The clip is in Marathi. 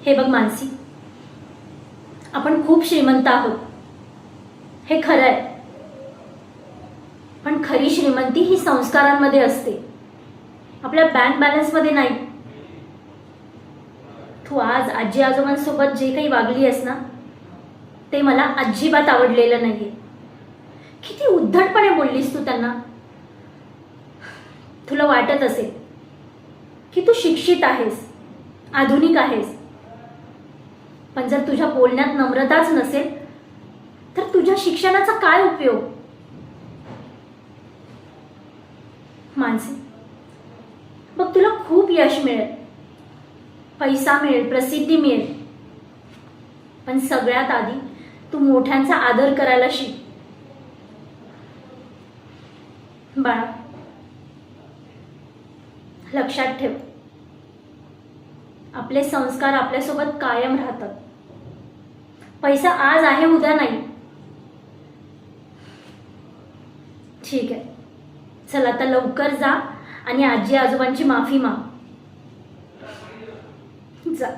हे बघ मानसी, आपण खूप श्रीमंत आहोत, हे खरं आहे. पण खरी श्रीमंती ही संस्कारांमध्ये असते, आपल्या बँक बॅलन्समध्ये नाही. तू आज आजी आजोबांसोबत जे काही वागली आहेस ना, ते मला अजिबात आवडलेलं नाहीये. किती उद्धटपणे बोललीस तू त्यांना. तुला वाटत असेल की तू शिक्षित आहेस, आधुनिक आहेस, पण जर तुझ्या बोलण्यात नम्रताच नसेल तर तुझ्या शिक्षणाचा काय उपयोग. मानसी, मग तुला खूप यश मिळेल, पैसा मिळेल, प्रसिद्धी मिळेल, पण सगळ्यात आधी तू मोठ्यांचा आदर करायला शिक. बाळा, लक्षात ठेव, आपले संस्कार आपल्यासोबत कायम राहतात. पैसा आज आहे, उद्या नाही. ठीक आहे, चल आता लवकर जा आणि आजी आजोबांची माफी माग. जा.